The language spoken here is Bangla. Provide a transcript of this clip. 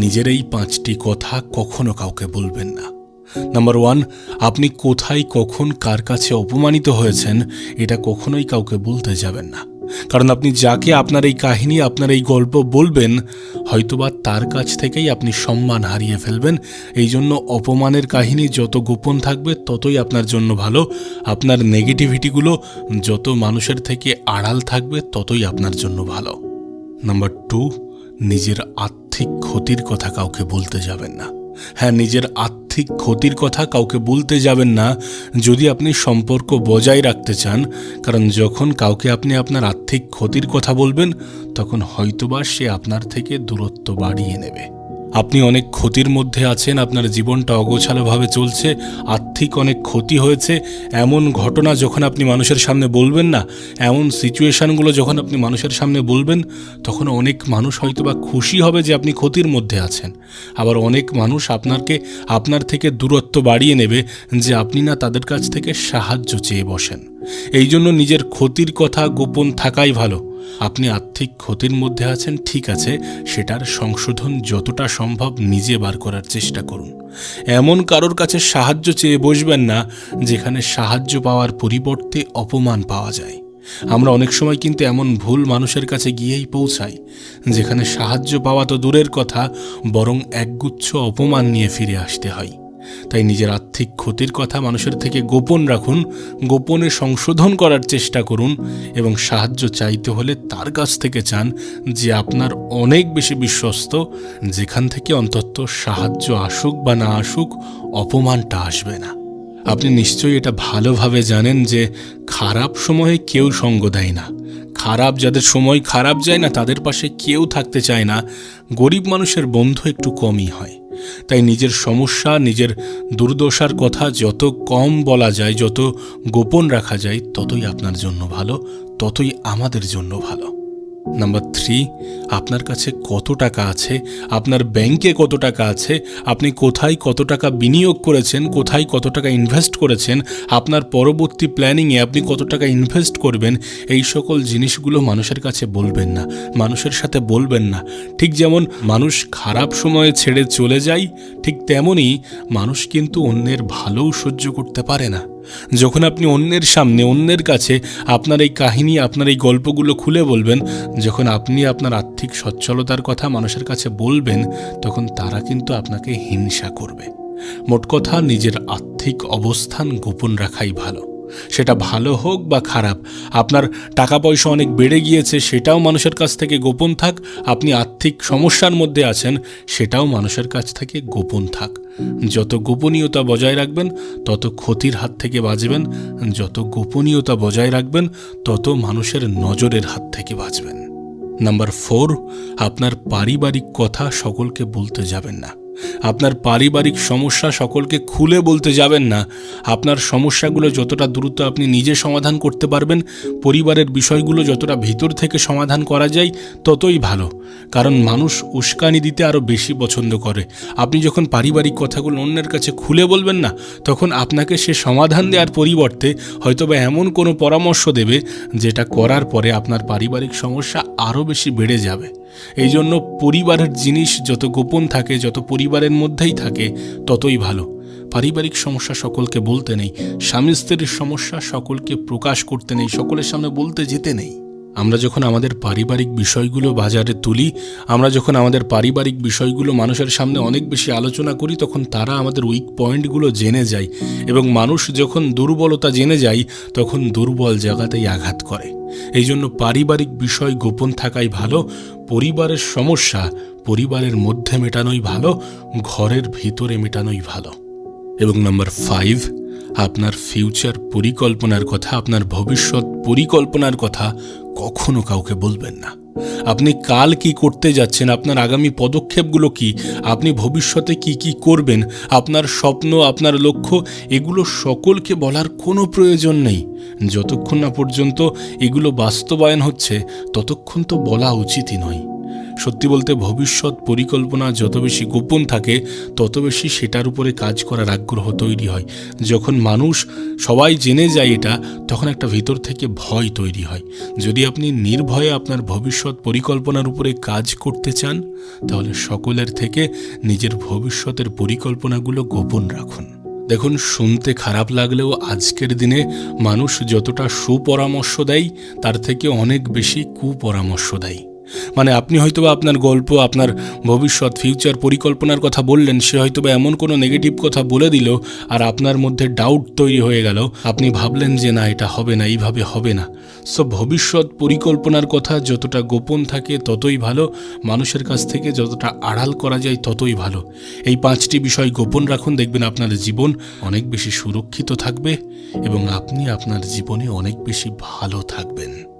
নিজের এই 5টি কথা কখনো কাউকে বলবেন না। নাম্বার 1, আপনি কোথায় কখন কার কাছে অপমানিত হয়েছেন এটা কখনোই কাউকে বলতে যাবেন না। কারণ আপনি যাকে আপনার এই কাহিনী, আপনার এই গল্প বলবেন, হয়তোবা তার কাছ থেকেই আপনি সম্মান হারিয়ে ফেলবেন। এই জন্য অপমানের কাহিনী যত গোপন থাকবে ততই আপনার জন্য ভালো। আপনার নেগেটিভিটিগুলো যত মানুষের থেকে আড়াল থাকবে ততই আপনার জন্য ভালো। নাম্বার 2, নিজের আর্থিক ক্ষতির কথা কাউকে বলতে যাবেন না। হ্যাঁ, নিজের আর্থিক ক্ষতির কথা কাউকে বলতে যাবেন না যদি আপনি সম্পর্ক বজায় রাখতে চান। কারণ যখন কাউকে আপনি আপনার আর্থিক ক্ষতির কথা বলবেন, তখন হয়তোবা সে আপনার থেকে দূরত্ব বাড়িয়ে নেবে। আপনি অনেক ক্ষতির মধ্যে আছেন, আপনার জীবনটা অগোছালোভাবে চলছে, আর্থিক অনেক ক্ষতি হয়েছে, এমন ঘটনা যখন আপনি মানুষের সামনে বলবেন না, এমন সিচুয়েশানগুলো যখন আপনি মানুষের সামনে বলবেন, তখন অনেক মানুষ হয়তোবা খুশি হবে যে আপনি ক্ষতির মধ্যে আছেন। আবার অনেক মানুষ আপনার থেকে দূরত্ব বাড়িয়ে নেবে যে আপনি না তাদের কাছ থেকে সাহায্য চেয়ে বসেন। এই জন্য নিজের ক্ষতির কথা গোপন থাকাই ভালো। আপনি আর্থিক ক্ষতির মধ্যে আছেন, ঠিক আছে, সেটার সংশোধন যতটা সম্ভব নিজে বার করার চেষ্টা করুন। এমন কারোর কাছে সাহায্য চেয়ে বসবেন না যেখানে সাহায্য পাওয়ার পরিবর্তে অপমান পাওয়া যায়। আমরা অনেক সময় কিন্তু এমন ভুল মানুষের কাছে গিয়েই পৌঁছাই যেখানে সাহায্য পাওয়া তো দূরের কথা, বরং একগুচ্ছ অপমান নিয়ে ফিরে আসতে হয়। তাই নিজের আর্থিক ক্ষতির কথা মানুষের থেকে গোপন রাখুন, গোপনে সংশোধন করার চেষ্টা করুন এবং সাহায্য চাইতে হলে তার কাছ থেকে চান যে আপনার অনেক বেশি বিশ্বস্ত, যেখান থেকে অন্তত সাহায্য আসুক বা না আসুক অপমানটা আসবে না। আপনি নিশ্চয়ই এটা ভালোভাবে জানেন যে খারাপ সময়ে কেউ সঙ্গ দেয় না। যাদের সময় খারাপ যায় না তাদের পাশে কেউ থাকতে চায় না। গরিব মানুষের বন্ধু একটু কমই হয়। তাই নিজের সমস্যা, নিজের দুর্দশার কথা যত কম বলা যায়, যত গোপন রাখা যায়, ততই আপনার জন্য ভালো, ততই আমাদের জন্য ভালো। নাম্বার 3, আপনার কাছে কত টাকা আছে, আপনার ব্যাংকে কত টাকা আছে, আপনি কোথায় কত টাকা বিনিয়োগ করেছেন, কোথায় কত টাকা ইনভেস্ট করেছেন, আপনার পরবর্তী প্ল্যানিংয়ে আপনি কত টাকা ইনভেস্ট করবেন, এই সকল জিনিসগুলো মানুষের কাছে বলবেন না, মানুষের সাথে বলবেন না। ঠিক যেমন মানুষ খারাপ সময়ে ছেড়ে চলে যায়, ঠিক তেমনই মানুষ কিন্তু অন্যের ভালোও সহ্য করতে পারে না। যখন আপনি অন্যের সামনে, অন্যের কাছে আপনার এই কাহিনী, আপনার এই গল্পগুলো খুলে বলবেন, যখন আপনি আপনার আর্থিক সচ্ছলতার কথা মানুষের কাছে বলবেন, তখন তারা কিন্তু আপনাকে হিংসা করবে। মোট কথা, নিজের আর্থিক অবস্থান গোপন রাখাই ভালো। সেটা ভালো হোক বা খারাপ, আপনার টাকা পয়সা অনেক বেড়ে গিয়েছে সেটাও মানুষের কাছ থেকে গোপন থাক, আপনি আর্থিক সমস্যার মধ্যে আছেন সেটাও মানুষের কাছ থেকে গোপন থাক। যত গোপনীয়তা বজায় রাখবেন তত ক্ষতির হাত থেকে বাঁচবেন, যত গোপনীয়তা বজায় রাখবেন তত মানুষের নজরের হাত থেকে বাঁচবেন। নাম্বার 4, আপনার পারিবারিক কথা সকলকে বলতে যাবেন না। আপনার পারিবারিক সমস্যা সকলকে খুলে বলতে যাবেন না। আপনার সমস্যাগুলো যতটা দ্রুত আপনি নিজে সমাধান করতে পারবেন, পরিবারের বিষয়গুলো যতটা ভিতর থেকে সমাধান করা যায় ততই ভালো। কারণ মানুষ উস্কানি দিতে আরও বেশি পছন্দ করে। আপনি যখন পারিবারিক কথাগুলো অন্যের কাছে খুলে বলবেন না, তখন আপনাকে সে সমাধান দেওয়ার পরিবর্তে হয়তোবা এমন কোনো পরামর্শ দেবে যেটা করার পরে আপনার পারিবারিক সমস্যা আরও বেশি বেড়ে যাবে। এই জন্য পরিবারের জিনিস যত গোপন থাকে, যত পরিবারের মধ্যেই থাকে, ততই ভালো। পারিবারিক সমস্যা সকলকে বলতে নেই, স্বামী স্ত্রীর সমস্যা সকলকে প্রকাশ করতে নেই, সকলের সামনে বলতে যেতে নেই। আমরা যখন আমাদের পারিবারিক বিষয়গুলো বাজারে তুলি, আমরা যখন আমাদের পারিবারিক বিষয়গুলো মানুষের সামনে অনেক বেশি আলোচনা করি, তখন তারা আমাদের উইক পয়েন্টগুলো জেনে যায় এবং মানুষ যখন দুর্বলতা জেনে যায় তখন দুর্বল জায়গাতেই আঘাত করে। এই জন্য পারিবারিক বিষয় গোপন থাকাই ভালো। পরিবারের সমস্যা পরিবারের মধ্যে মেটানোই ভালো, ঘরের ভিতরে মেটানোই ভালো। এবং নাম্বার 5, আপনার ফিউচার পরিকল্পনার কথা, আপনার ভবিষ্যৎ পরিকল্পনার কথা কখনো কাউকে বলবেন না। আপনি কাল কি করতে যাচ্ছেন, আপনার আগামী পদক্ষেপগুলো কি, আপনি ভবিষ্যতে কি কি করবেন, আপনার স্বপ্ন, আপনার লক্ষ্য, এগুলো সকলকে বলার কোনো প্রয়োজন নেই। যতক্ষণ না পর্যন্ত এগুলো বাস্তবায়ন হচ্ছে ততক্ষণ তো বলা উচিতই নয়। সত্যি বলতে ভবিষ্যৎ পরিকল্পনা যত বেশি গোপন থাকে তত বেশি সেটার উপরে কাজ করার আগ্রহ তৈরি হয়। যখন মানুষ সবাই জেনে যায় এটা, তখন একটা ভিতর থেকে ভয় তৈরি হয়। যদি আপনি নির্ভয়ে আপনার ভবিষ্যৎ পরিকল্পনার উপরে কাজ করতে চান, তাহলে সকলের থেকে নিজের ভবিষ্যতের পরিকল্পনাগুলো গোপন রাখুন। দেখুন, শুনতে খারাপ লাগলেও আজকের দিনে মানুষ যতটা সুপরামর্শ দেয় তার থেকে অনেক বেশি কুপরামর্শ দেয়। মানে আপনি হয়তোবা আপনার গল্প, আপনার ভবিষ্যৎ ফিউচার পরিকল্পনার কথা বললেন, সে হয়তোবা এমন কোনো নেগেটিভ কথা বলে দিল আর আপনার মধ্যে ডাউট তৈরি হয়ে গেল। আপনি ভাবলেন যে না, এটা হবে না, এইভাবে হবে না। সো ভবিষ্যৎ পরিকল্পনার কথা যতটা গোপন থাকে ততই ভালো, মানুষের কাছ থেকে যতটা আড়াল করা যায় ততই ভালো। এই 5টি বিষয় গোপন রাখুন, দেখবেন আপনার জীবন অনেক বেশি সুরক্ষিত থাকবে এবং আপনি আপনার জীবনে অনেক বেশি ভালো থাকবেন।